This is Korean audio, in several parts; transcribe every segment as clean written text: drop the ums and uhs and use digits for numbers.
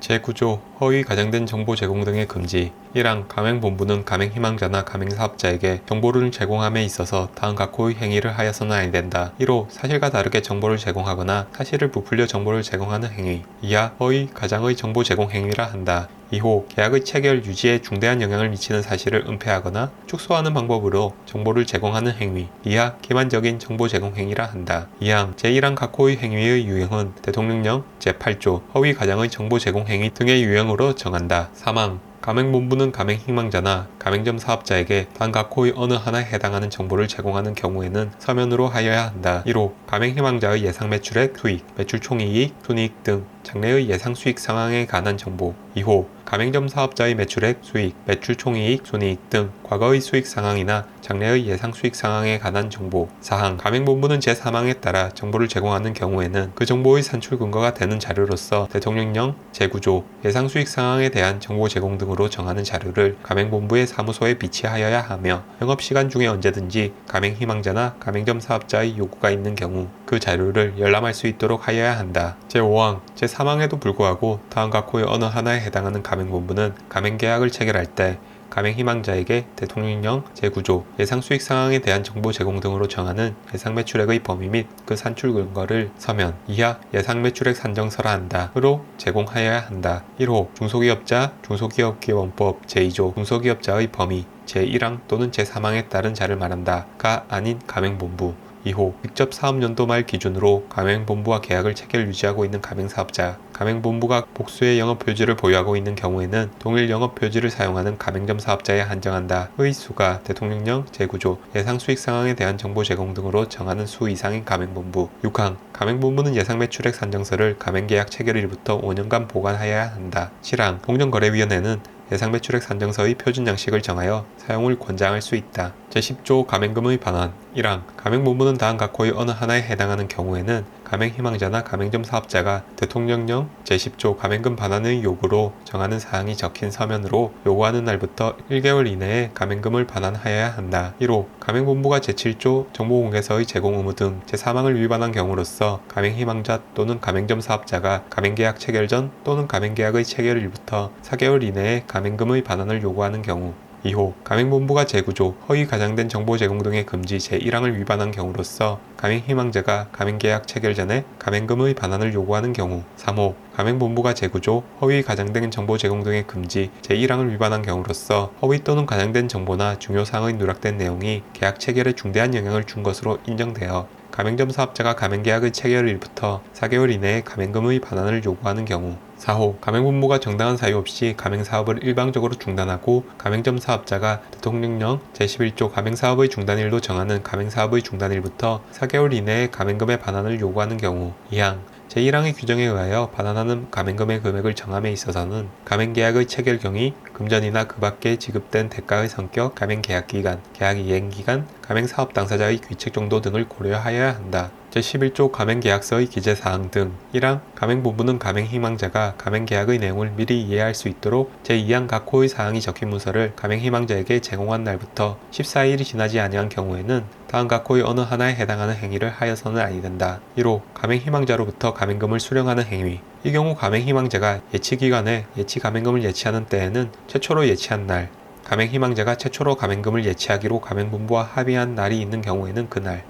제9조 허위 과장된 정보 제공 등의 금지. 1항 가맹본부는 가맹희망자나 가맹사업자에게 정보를 제공함에 있어서 다음 각호의 행위를 하여서는 아니 된다. 1호 사실과 다르게 정보를 제공하거나 사실을 부풀려 정보를 제공하는 행위. 2하 허위 가장의 정보 제공 행위라 한다. 2호 계약의 체결 유지에 중대한 영향을 미치는 사실을 은폐하거나 축소하는 방법으로 정보를 제공하는 행위. 2하 기만적인 정보 제공 행위라 한다. 2항 제1항 각호의 행위의 유형은 대통령령 제8조 허위 가장의 정보 제공 행위 등의 유형으로 정한다. 3항 가맹본부는 가맹희망자나 가맹점 사업자에게 단 각호의 어느 하나에 해당하는 정보를 제공하는 경우에는 서면으로 하여야 한다. 1호 가맹희망자의 예상 매출액, 수익, 매출 총이익, 순이익 등 장래의 예상 수익 상황에 관한 정보. 2호 가맹점 사업자의 매출액, 수익, 매출 총이익, 순이익 등 과거의 수익 상황이나 장래의 예상 수익 상황에 관한 정보. 4항 가맹본부는 제3항에 따라 정보를 제공하는 경우에는 그 정보의 산출 근거가 되는 자료로서 대통령령 제9조 예상 수익 상황에 대한 정보 제공 등으로 정하는 자료를 가맹본부의 사무소에 비치하여야 하며 영업시간 중에 언제든지 가맹희망자나 가맹점 사업자의 요구가 있는 경우 그 자료를 열람할 수 있도록 하여야 한다. 제5항 제3항에도 불구하고 다음 각호의 어느 하나에 해당하는 가맹본부는 가맹계약을 체결할 때 가맹희망자에게 대통령령 제9조 예상 수익 상황에 대한 정보 제공 등으로 정하는 예상 매출액의 범위 및 그 산출 근거를 서면 이하 예상 매출액 산정서라 한다.으로 제공하여야 한다. 1호 중소기업자 중소기업기원법 제2조 중소기업자의 범위 제1항 또는 제3항에 따른 자를 말한다. 가 아닌 가맹본부. 2호 직접 사업연도 말 기준으로 가맹본부와 계약을 체결 유지하고 있는 가맹사업자, 가맹본부가 복수의 영업표지를 보유하고 있는 경우에는 동일 영업표지를 사용하는 가맹점 사업자에 한정한다. 의 수가 대통령령 제9조 예상 수익 상황에 대한 정보 제공 등으로 정하는 수 이상인 가맹본부. 6항 가맹본부는 예상 매출액 산정서를 가맹계약 체결일부터 5년간 보관하여야 한다. 7항 공정거래위원회는 예상 매출액 산정서의 표준 양식을 정하여 사용을 권장할 수 있다. 제10조 가맹금의 반환. 1항 가맹본부는 다음 각호의 어느 하나에 해당하는 경우에는 가맹희망자나 가맹점 사업자가 대통령령 제10조 가맹금 반환의 요구로 정하는 사항이 적힌 서면으로 요구하는 날부터 1개월 이내에 가맹금을 반환하여야 한다. 1호 가맹본부가 제7조 정보공개서의 제공 의무 등 제3항을 위반한 경우로서 가맹희망자 또는 가맹점 사업자가 가맹계약 체결 전 또는 가맹계약의 체결일부터 4개월 이내에 가맹금의 반환을 요구하는 경우. 2호 가맹본부가 제9조 허위 가장된 정보 제공 등의 금지 제1항을 위반한 경우로서 가맹희망자가 가맹계약 체결 전에 가맹금의 반환을 요구하는 경우. 3호 가맹본부가 제9조 허위 가장된 정보 제공 등의 금지 제1항을 위반한 경우로서 허위 또는 가장된 정보나 중요사항의 누락된 내용이 계약 체결에 중대한 영향을 준 것으로 인정되어 가맹점 사업자가 가맹계약의 체결일부터 4개월 이내에 가맹금의 반환을 요구하는 경우. 4호 가맹본부가 정당한 사유 없이 가맹사업을 일방적으로 중단하고 가맹점 사업자가 대통령령 제11조 가맹사업의 중단일로 정하는 가맹사업의 중단일부터 4개월 이내에 가맹금의 반환을 요구하는 경우. 2항 제1항의 규정에 의하여 반환하는 가맹금의 금액을 정함에 있어서는 가맹계약의 체결 경위, 금전이나 그 밖에 지급된 대가의 성격, 가맹계약기간, 계약이행기간, 가맹사업 당사자의 귀책 정도 등을 고려하여야 한다. 제11조 가맹계약서의 기재사항 등. 1항 가맹본부는 가맹희망자가 가맹계약의 내용을 미리 이해할 수 있도록 제2항 각호의 사항이 적힌 문서를 가맹희망자에게 제공한 날부터 14일이 지나지 아니한 경우에는 다음 각호의 어느 하나에 해당하는 행위를 하여서는 아니 된다. 1호 가맹희망자로부터 가맹금을 수령하는 행위. 이 경우 가맹희망자가 예치기간에 예치가맹금을 예치하는 때에는 최초로 예치한 날, 가맹희망자가 최초로 가맹금을 예치하기로 가맹본부와 합의한 날이 있는 경우에는 그날에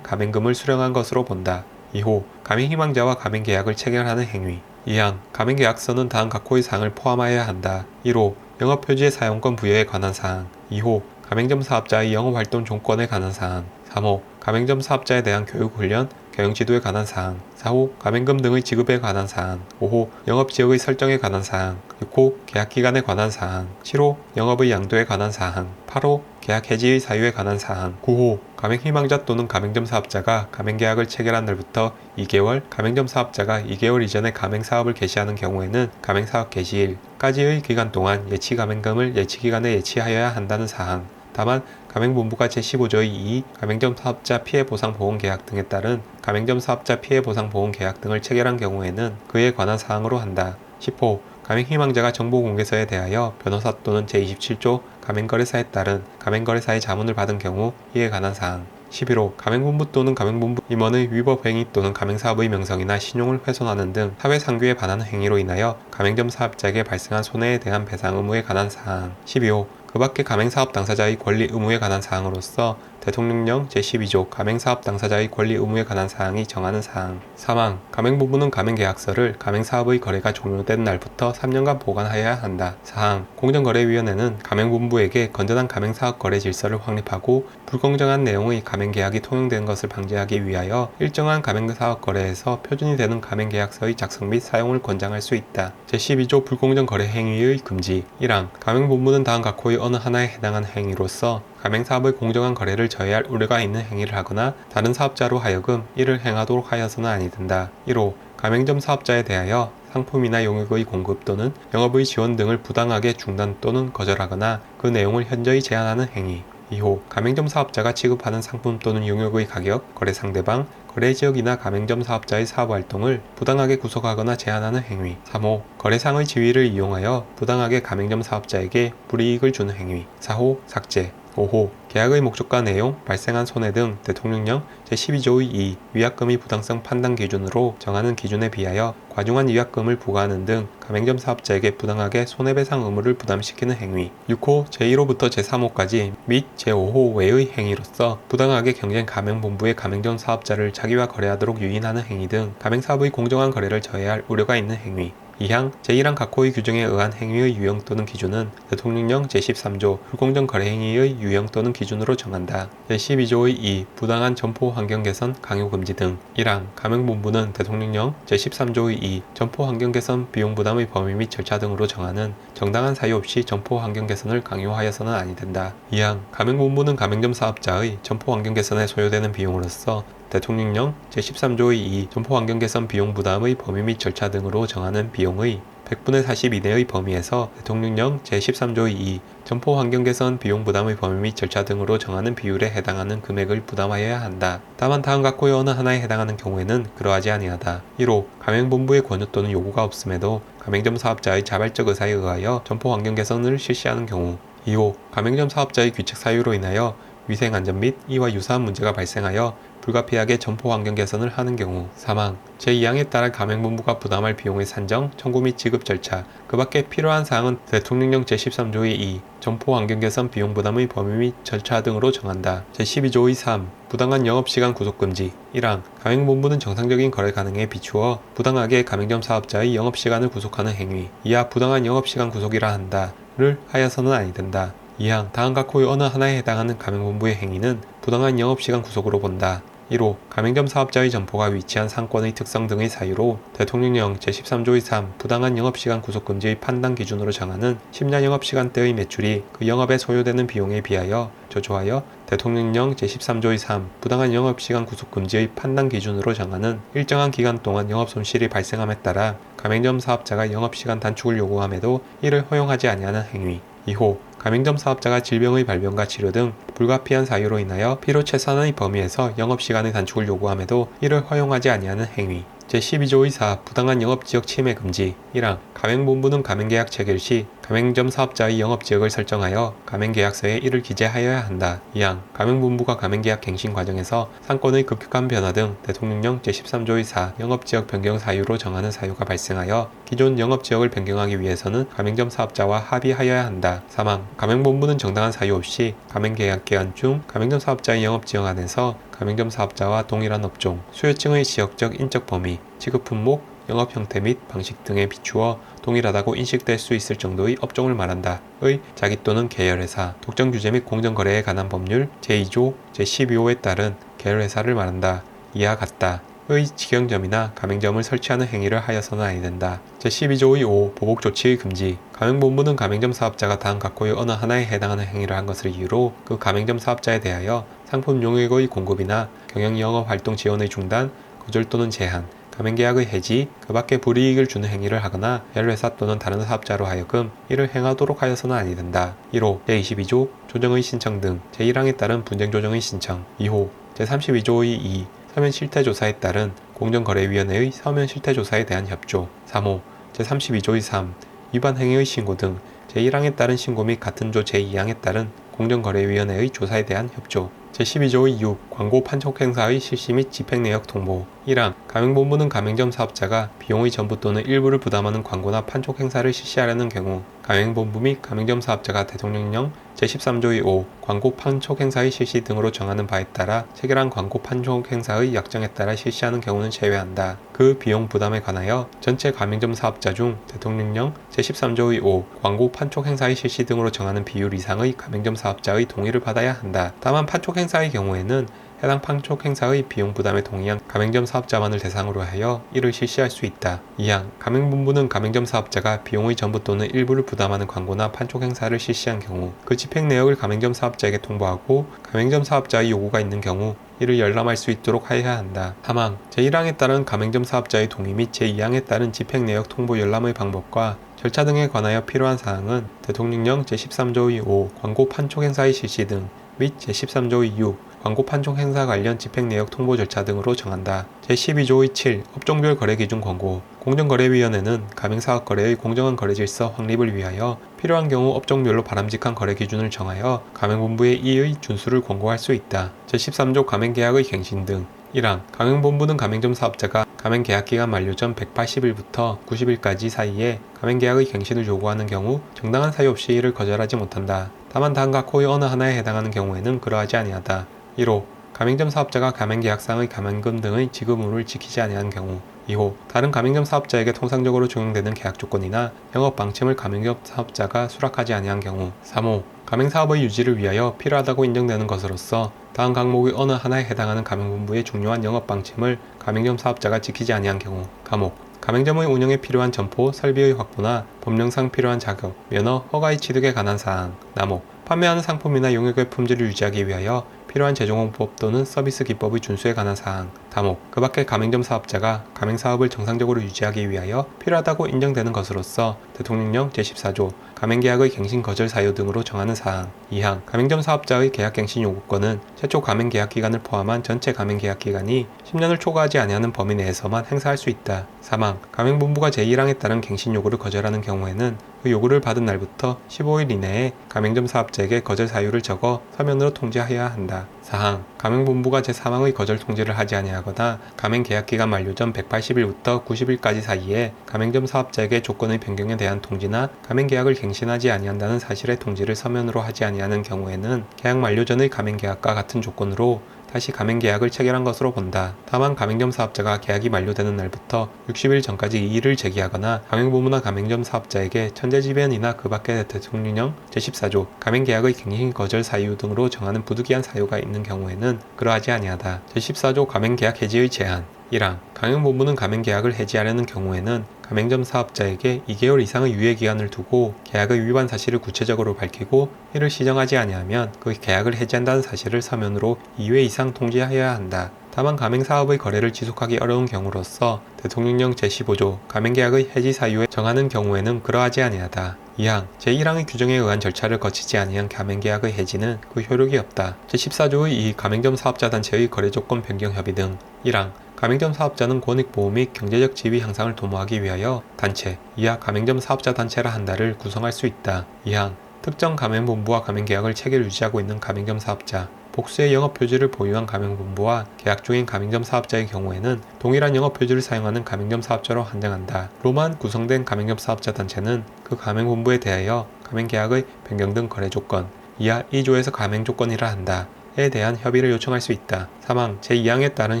가맹금을 수령한 것으로 본다. 2호 가맹희망자와 가맹계약을 체결하는 행위. 2항 가맹계약서는 다음 각호의 사항을 포함하여야 한다. 1호 영업표지의 사용권 부여에 관한 사항. 2호 가맹점 사업자의 영업활동 종권에 관한 사항. 3호 가맹점 사업자에 대한 교육훈련, 경영지도에 관한 사항. 4호 가맹금 등의 지급에 관한 사항. 5호 영업지역의 설정에 관한 사항. 6호 계약기간에 관한 사항. 7호 영업의 양도에 관한 사항. 8호 계약 해지의 사유에 관한 사항. 9호 가맹희망자 또는 가맹점 사업자가 가맹계약을 체결한 날부터 2개월, 가맹점 사업자가 2개월 이전에 가맹사업을 개시하는 경우에는 가맹사업 개시일까지의 기간 동안 예치가맹금을 예치기간에 예치하여야 한다는 사항. 다만 가맹본부가 제15조의 2 가맹점 사업자 피해보상보험계약 등에 따른 가맹점 사업자 피해보상보험계약 등을 체결한 경우에는 그에 관한 사항으로 한다. 10호 가맹희망자가 정보공개서에 대하여 변호사 또는 제27조 가맹거래사에 따른 가맹거래사의 자문을 받은 경우 이에 관한 사항. 11호 가맹본부 또는 가맹본부 임원의 위법 행위 또는 가맹사업의 명성이나 신용을 훼손하는 등 사회상규에 반하는 행위로 인하여 가맹점 사업자에게 발생한 손해에 대한 배상 의무에 관한 사항. 12호 그 밖의 가맹사업 당사자의 권리 의무에 관한 사항으로서 대통령령 제12조 가맹사업 당사자의 권리 의무에 관한 사항이 정하는 사항. 사망 가맹본부는 가맹계약서를 가맹사업의 거래가 종료된 날부터 3년간 보관하여야 한다. 사항 공정거래위원회는 가맹본부에게 건전한 가맹사업 거래 질서를 확립하고 불공정한 내용의 가맹계약이 통용되는 것을 방지하기 위하여 일정한 가맹사업 거래에서 표준이 되는 가맹계약서의 작성 및 사용을 권장할 수 있다. 제12조 불공정 거래 행위의 금지. 1항 가맹본부는 다음 각호의 어느 하나에 해당하는 행위로서 가맹사업의 공정한 거래를 저해할 우려가 있는 행위를 하거나 다른 사업자로 하여금 이를 행하도록 하여서는 아니 된다. 1호 가맹점 사업자에 대하여 상품이나 용역의 공급 또는 영업의 지원 등을 부당하게 중단 또는 거절하거나 그 내용을 현저히 제한하는 행위. 2호 가맹점 사업자가 취급하는 상품 또는 용역의 가격, 거래 상대방, 거래 지역이나 가맹점 사업자의 사업활동을 부당하게 구속하거나 제한하는 행위. 3호 거래상의 지위를 이용하여 부당하게 가맹점 사업자에게 불이익을 주는 행위. 4호 삭제. 5호 계약의 목적과 내용, 발생한 손해 등 대통령령 제12조의 2 위약금의 부당성 판단 기준으로 정하는 기준에 비하여 과중한 위약금을 부과하는 등 가맹점 사업자에게 부당하게 손해배상 의무를 부담시키는 행위. 6호 제1호부터 제3호까지 및 제5호 외의 행위로서 부당하게 경쟁 가맹본부의 가맹점 사업자를 자기와 거래하도록 유인하는 행위 등 가맹사업의 공정한 거래를 저해할 우려가 있는 행위. 2항 제1항 각호의 규정에 의한 행위의 유형 또는 기준은 대통령령 제13조 불공정 거래 행위의 유형 또는 기준으로 정한다. 제12조의 2 부당한 점포 환경 개선 강요 금지 등. 1항 가맹본부는 대통령령 제13조의 2 점포 환경 개선 비용 부담의 범위 및 절차 등으로 정하는 정당한 사유 없이 점포 환경 개선을 강요하여서는 아니 된다. 2항 가맹본부는 가맹점 사업자의 점포 환경 개선에 소요되는 비용으로서 대통령령 제13조의 2 점포 환경 개선 비용 부담의 범위 및 절차 등으로 정하는 비용의 100분의 40 이내의 범위에서 대통령령 제13조의 2 점포 환경 개선 비용 부담의 범위 및 절차 등으로 정하는 비율에 해당하는 금액을 부담하여야 한다. 다만 다음 각호의 어느 하나에 해당하는 경우에는 그러하지 아니하다. 1호 가맹본부의 권유 또는 요구가 없음에도 가맹점 사업자의 자발적 의사에 의하여 점포 환경 개선을 실시하는 경우. 2호 가맹점 사업자의 규칙 사유로 인하여 위생 안전 및 이와 유사한 문제가 발생하여 불가피하게 점포 환경 개선을 하는 경우. 사망 제2항에 따라 가맹본부가 부담할 비용의 산정, 청구 및 지급 절차, 그 밖에 필요한 사항은 대통령령 제13조의 2 점포 환경 개선 비용 부담의 범위 및 절차 등으로 정한다. 제12조의 3 부당한 영업시간 구속금지. 1항 가맹본부는 정상적인 거래 가능에 비추어 부당하게 가맹점 사업자의 영업시간을 구속하는 행위, 이하 부당한 영업시간 구속이라 한다를 하여서는 아니 된다. 2항 다음 각호의 어느 하나에 해당하는 가맹본부의 행위는 부당한 영업시간 구속으로 본다. 1호 가맹점 사업자의 점포가 위치한 상권의 특성 등의 사유로 대통령령 제13조의 3 부당한 영업시간 구속금지의 판단 기준으로 정하는 심야 영업시간대의 매출이 그 영업에 소요되는 비용에 비하여 저조하여 대통령령 제13조의 3 부당한 영업시간 구속금지의 판단 기준으로 정하는 일정한 기간 동안 영업손실이 발생함에 따라 가맹점 사업자가 영업시간 단축을 요구함에도 이를 허용하지 아니하는 행위. 2호 가맹점 사업자가 질병의 발병과 치료 등 불가피한 사유로 인하여 필요 최소한의 범위에서 영업시간의 단축을 요구함에도 이를 허용하지 아니하는 행위. 제12조의 4 부당한 영업지역 침해 금지. 1항 가맹본부는 가맹계약 체결 시 가맹점 사업자의 영업지역을 설정하여 가맹계약서에 이를 기재하여야 한다. 2항 가맹본부가 가맹계약 갱신 과정에서 상권의 급격한 변화 등 대통령령 제13조의 4 영업지역 변경 사유로 정하는 사유가 발생하여 기존 영업지역을 변경하기 위해서는 가맹점 사업자와 합의하여야 한다. 3항 가맹본부는 정당한 사유 없이 가맹계약 기간 중 가맹점 사업자의 영업지역 안에서 가맹점 사업자와 동일한 업종, 수요층의 지역적 인적 범위, 지급 품목, 영업 형태 및 방식 등에 비추어 동일하다고 인식될 수 있을 정도의 업종을 말한다. 의 자기 또는 계열회사, 독점규제 및 공정거래에 관한 법률 제2조 제12호에 따른 계열회사를 말한다. 이와 같다. 의 직영점이나 가맹점을 설치하는 행위를 하여서는 아니 된다. 제12조의 5 보복조치의 금지. 가맹본부는 가맹점 사업자가 다음 각호의 어느 하나에 해당하는 행위를 한 것을 이유로 그 가맹점 사업자에 대하여 상품 용역의 공급이나 경영 영업 활동 지원의 중단, 거절 또는 제한, 가맹계약의 해지, 그 밖에 불이익을 주는 행위를 하거나 계열회사 또는 다른 사업자로 하여금 이를 행하도록 하여서는 아니 된다. 1호 제22조 조정의 신청 등 제1항에 따른 분쟁조정의 신청. 2호 제32조의 2 서면 실태조사에 따른 공정거래위원회의 서면 실태조사에 대한 협조. 3호 제32조의 3 위반 행위의 신고 등 제1항에 따른 신고 및 같은 조 제2항에 따른 공정거래위원회의 조사에 대한 협조. 제12조 6 광고 판촉 행사의 실시 및 집행 내역 통보 1항 가맹본부는 가맹점 사업자가 비용의 전부 또는 일부를 부담하는 광고나 판촉 행사를 실시하려는 경우 가맹본부 및 가맹점 사업자가 대통령령 제13조의 5 광고 판촉 행사의 실시 등으로 정하는 바에 따라 체결한 광고 판촉 행사의 약정에 따라 실시하는 경우는 제외한다. 그 비용 부담에 관하여 전체 가맹점 사업자 중 대통령령 제13조의 5 광고 판촉 행사의 실시 등으로 정하는 비율 이상의 가맹점 사업자의 동의를 받아야 한다. 다만 판촉 행사의 경우에는 해당 판촉 행사의 비용 부담에 동의한 가맹점 사업자만을 대상으로 하여 이를 실시할 수 있다. 2항 가맹본부는 가맹점 사업자가 비용의 전부 또는 일부를 부담하는 광고나 판촉 행사를 실시한 경우 그 집행 내역을 가맹점 사업자에게 통보하고 가맹점 사업자의 요구가 있는 경우 이를 열람할 수 있도록 하여야 한다. 3항 제1항에 따른 가맹점 사업자의 동의 및 제2항에 따른 집행 내역 통보 열람의 방법과 절차 등에 관하여 필요한 사항은 대통령령 제13조의 5 광고 판촉 행사의 실시 등 및 제13조의 6 광고 판촉 행사 관련 집행 내역 통보 절차 등으로 정한다. 제12조의 7 업종별 거래 기준 권고 공정거래위원회는 가맹사업 거래의 공정한 거래 질서 확립을 위하여 필요한 경우 업종별로 바람직한 거래 기준을 정하여 가맹본부에 이의 준수를 권고할 수 있다. 제13조 가맹계약의 갱신 등 1항 가맹본부는 가맹점 사업자가 가맹계약기간 만료 전 180일부터 90일까지 사이에 가맹계약의 갱신을 요구하는 경우 정당한 사유 없이 이를 거절하지 못한다. 다만 다음과 코의 어느 하나에 해당하는 경우에는 그러하지 아니하다. 1호 가맹점 사업자가 가맹계약상의 가맹금 등의 지급 의무를 지키지 아니한 경우 2호 다른 가맹점 사업자에게 통상적으로 적용되는 계약 조건이나 영업 방침을 가맹점 사업자가 수락하지 아니한 경우 3호 가맹사업의 유지를 위하여 필요하다고 인정되는 것으로서 다음 항목의 어느 하나에 해당하는 가맹본부의 중요한 영업 방침을 가맹점 사업자가 지키지 아니한 경우 감옥 가맹점의 운영에 필요한 점포, 설비의 확보나 법령상 필요한 자격, 면허, 허가의 취득에 관한 사항 남옥 판매하는 상품이나 용역의 품질을 유지하기 위하여 필요한 재정공법 또는 서비스 기법의 준수에 관한 사항 다목 그 밖에 가맹점 사업자가 가맹사업을 정상적으로 유지하기 위하여 필요하다고 인정되는 것으로서 대통령령 제14조 가맹계약의 갱신 거절 사유 등으로 정하는 사항 2항 가맹점 사업자의 계약갱신 요구권은 최초 가맹계약기간을 포함한 전체 가맹계약기간이 10년을 초과하지 아니하는 범위 내에서만 행사할 수 있다. 3항 가맹본부가 제1항에 따른 갱신 요구를 거절하는 경우에는 그 요구를 받은 날부터 15일 이내에 가맹점 사업자에게 거절 사유를 적어 서면으로 통지하여야 한다. 4항 가맹본부가 제3항의 거절 통지를 하지 아니하거나 가맹계약기간 만료 전 180일부터 90일까지 사이에 가맹점 사업자에게 조건의 변경에 대한 통지나 가맹계약을 갱신하지 아니한다는 사실의 통지를 서면으로 하지 아니하는 경우에는 계약 만료 전의 가맹계약과 같은 조건으로 다시 가맹계약을 체결한 것으로 본다. 다만 가맹점 사업자가 계약이 만료되는 날부터 60일 전까지 이의를 제기하거나 가맹본부나 가맹점 사업자에게 천재지변이나 그 밖의 대통령령 제14조 가맹계약의 갱신 거절 사유 등으로 정하는 부득이한 사유가 있는 경우에는 그러하지 아니하다. 제14조 가맹계약 해지의 제한 1항 가맹본부는 가맹계약을 해지하려는 경우에는 가맹점 사업자에게 2개월 이상의 유예기간을 두고 계약의 위반 사실을 구체적으로 밝히고 이를 시정하지 아니하면 그 계약을 해지한다는 사실을 서면으로 2회 이상 통지하여야 한다. 다만 가맹사업의 거래를 지속하기 어려운 경우로서 대통령령 제15조 가맹계약의 해지 사유에 정하는 경우에는 그러하지 아니하다. 2항 제1항의 규정에 의한 절차를 거치지 아니한 가맹계약의 해지는 그 효력이 없다. 제14조의 2 가맹점 사업자단체의 거래조건 변경 협의 등 1항 가맹점 사업자는 권익보호 및 경제적 지위 향상을 도모하기 위하여 단체, 이하 가맹점 사업자 단체라 한다를 구성할 수 있다. 2항 특정 가맹본부와 가맹계약을 체결 유지하고 있는 가맹점 사업자, 복수의 영업표지를 보유한 가맹본부와 계약 중인 가맹점 사업자의 경우에는 동일한 영업표지를 사용하는 가맹점 사업자로 한정한다. 로만 구성된 가맹점 사업자 단체는 그 가맹본부에 대하여 가맹계약의 변경 등 거래조건, 이하 2조에서 가맹조건이라 한다. 에 대한 협의를 요청할 수 있다. 사망 제2항에 따른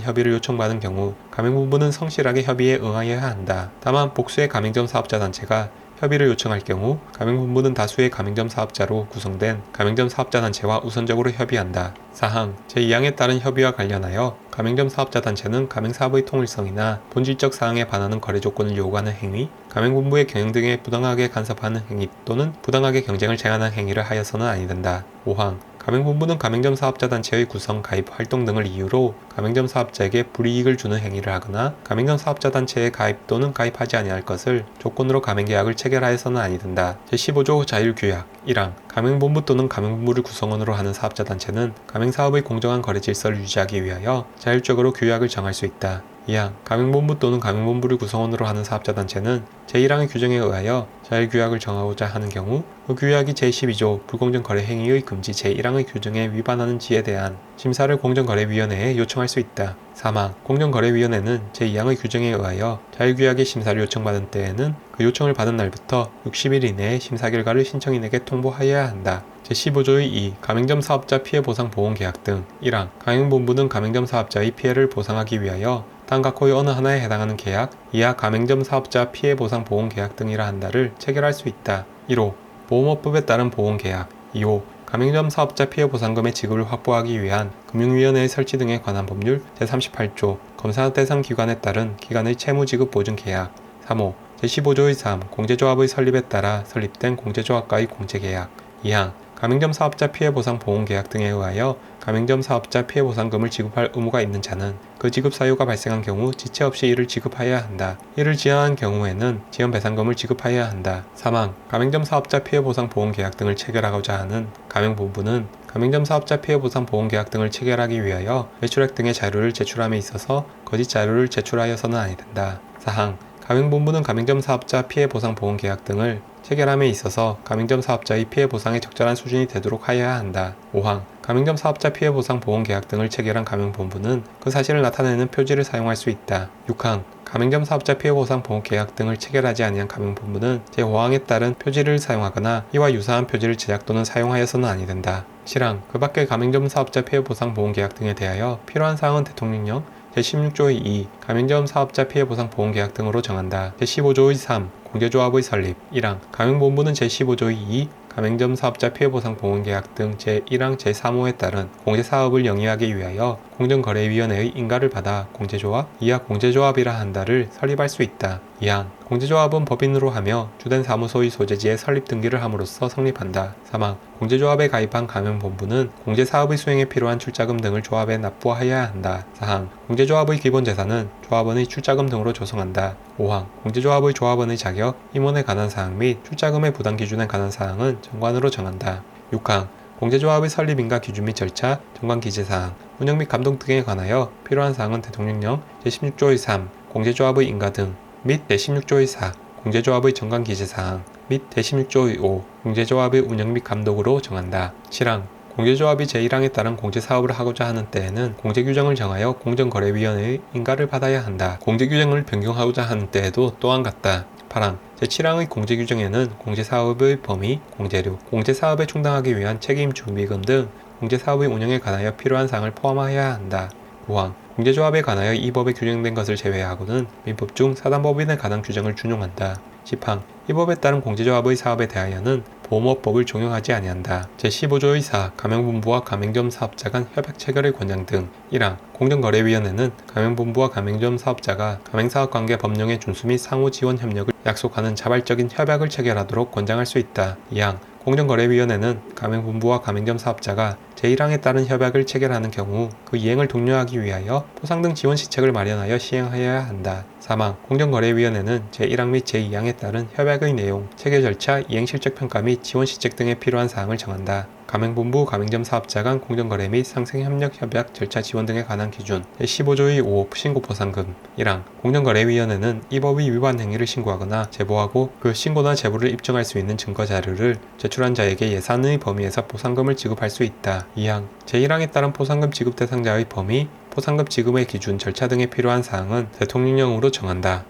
협의를 요청받은 경우 가맹본부는 성실하게 협의에 응하여야 한다. 다만 복수의 가맹점 사업자 단체가 협의를 요청할 경우 가맹본부는 다수의 가맹점 사업자로 구성된 가맹점 사업자 단체와 우선적으로 협의한다. 4항 제2항에 따른 협의와 관련하여 가맹점 사업자 단체는 가맹사업의 통일성이나 본질적 사항에 반하는 거래 조건을 요구하는 행위, 가맹본부의 경영 등에 부당하게 간섭하는 행위 또는 부당하게 경쟁을 제한하는 행위를 하여서는 아니 된다. 5항 가맹본부는 가맹점 사업자 단체의 구성, 가입, 활동 등을 이유로 가맹점 사업자에게 불이익을 주는 행위를 하거나 가맹점 사업자 단체에 가입 또는 가입하지 아니할 것을 조건으로 가맹계약을 체결하여서는 아니 된다. 제15조 자율규약 1항 가맹본부 또는 가맹본부를 구성원으로 하는 사업자 단체는 가맹사업의 공정한 거래 질서를 유지하기 위하여 자율적으로 규약을 정할 수 있다. 2항 가맹본부 또는 가맹본부를 구성원으로 하는 사업자단체는 제1항의 규정에 의하여 자율규약을 정하고자 하는 경우 그 규약이 제12조 불공정 거래 행위의 금지 제1항의 규정에 위반하는 지에 대한 심사를 공정거래위원회에 요청할 수 있다. 3항 공정거래위원회는 제2항의 규정에 의하여 자율규약의 심사를 요청받은 때에는 그 요청을 받은 날부터 60일 이내에 심사 결과를 신청인에게 통보하여야 한다. 제15조의 2 가맹점 사업자 피해 보상 보험 계약 등 1항 가맹본부는 가맹점 사업자의 피해를 보상하기 위하여 다음각호의 어느 하나에 해당하는 계약, 2하 가맹점 사업자 피해 보상 보험 계약 등이라 한다를 체결할 수 있다. 1호 보험업법에 따른 보험 계약, 2호 가맹점 사업자 피해 보상금의 지급을 확보하기 위한 금융위원회의 설치 등에 관한 법률 제38조 검사 대상 기관에 따른 기관의 채무 지급 보증 계약, 3호 제15조의 3 공제조합의 설립에 따라 설립된 공제조합과의 공제계약, 2항 가맹점 사업자 피해보상 보험계약 등에 의하여 가맹점 사업자 피해보상금을 지급할 의무가 있는 자는 그 지급 사유가 발생한 경우 지체 없이 이를 지급하여야 한다. 이를 지연한 경우에는 지연배상금을 지급하여야 한다. 3항 가맹점 사업자 피해보상 보험계약 등을 체결하고자 하는 가맹본부는 가맹점 사업자 피해보상 보험계약 등을 체결하기 위하여 매출액 등의 자료를 제출함에 있어서 거짓 자료를 제출하여서는 아니 된다. 4항 가맹본부는 가맹점 사업자 피해보상 보험계약 등을 체결함에 있어서 가맹점 사업자의 피해 보상에 적절한 수준이 되도록 하여야 한다. 5항 가맹점 사업자 피해 보상 보험 계약 등을 체결한 가맹본부는 그 사실을 나타내는 표지를 사용할 수 있다. 6항 가맹점 사업자 피해 보상 보험 계약 등을 체결하지 아니한 가맹본부는 제5항에 따른 표지를 사용하거나 이와 유사한 표지를 제작 또는 사용하여서는 아니 된다. 7항 그 밖의 가맹점 사업자 피해 보상 보험 계약 등에 대하여 필요한 사항은 대통령령 제16조의 2 가맹점 사업자 피해 보상 보험 계약 등으로 정한다. 제15조의 3 공제조합의 설립 1항 가맹본부는 제15조의 2 가맹점 사업자 피해보상 보험계약 등 제1항 제3호에 따른 공제사업을 영위하기 위하여 공정거래위원회의 인가를 받아 공제조합, 이하 공제조합이라 한다를 설립할 수 있다. 2항 공제조합은 법인으로 하며 주된 사무소의 소재지에 설립 등기를 함으로써 성립한다. 3항 공제조합에 가입한 가맹본부는 공제사업의 수행에 필요한 출자금 등을 조합에 납부하여야 한다. 4항 공제조합의 기본재산은 조합원의 출자금 등으로 조성한다. 5항 공제조합의 조합원의 자격, 임원에 관한 사항 및 출자금의 부담 기준에 관한 사항은 정관으로 정한다. 6항 공제조합의 설립인가 기준 및 절차, 정관 기재사항, 운영 및 감독 등에 관하여 필요한 사항은 대통령령 제16조의 3 공제조합의 인가 등 및 제16조의 4 공제조합의 정관 기재사항 및 제16조의 5 공제조합의 운영 및 감독으로 정한다. 7항 공제조합이 제1항에 따른 공제사업을 하고자 하는 때에는 공제규정을 정하여 공정거래위원회의 인가를 받아야 한다. 공제규정을 변경하고자 하는 때에도 또한 같다. 8항 제7항의 공제규정에는 공제사업의 범위, 공제료, 공제사업에 충당하기 위한 책임 준비금 등 공제사업의 운영에 관하여 필요한 사항을 포함하여야 한다. 9항 공제조합에 관하여 이 법에 규정된 것을 제외하고는 민법 중 사단법인에 관한 규정을 준용한다. 10항 이 법에 따른 공제조합의 사업에 대하여는 보험업법을 적용하지 아니한다. 제15조의 4 가맹본부와 가맹점 사업자 간 협약 체결의 권장 등 1항 공정거래위원회는 가맹본부와 가맹점 사업자가 가맹사업관계 법령의 준수 및 상호 지원 협력을 약속하는 자발적인 협약을 체결하도록 권장할 수 있다. 2항 공정거래위원회는 가맹본부와 가맹점 사업자가 제1항에 따른 협약을 체결하는 경우 그 이행을 독려하기 위하여 포상 등 지원 시책을 마련하여 시행하여야 한다. 3항 공정거래위원회는 제1항 및 제2항에 따른 협약의 내용, 체결 절차, 이행 실적 평가 및 지원 시책 등에 필요한 사항을 정한다. 가맹본부, 가맹점 사업자 간 공정거래 및 상생협력 협약 절차 지원 등에 관한 기준 제15조의 5 신고포상금 1항 공정거래위원회는 이 법의 위반 행위를 신고하거나 제보하고 그 신고나 제보를 입증할 수 있는 증거 자료를 제출한 자에게 예산의 범위에서 포상금을 지급할 수 있다. 2항 제1항에 따른 포상금 지급 대상자의 범위, 포상금 지급의 기준, 절차 등에 필요한 사항은 대통령령으로 정한다.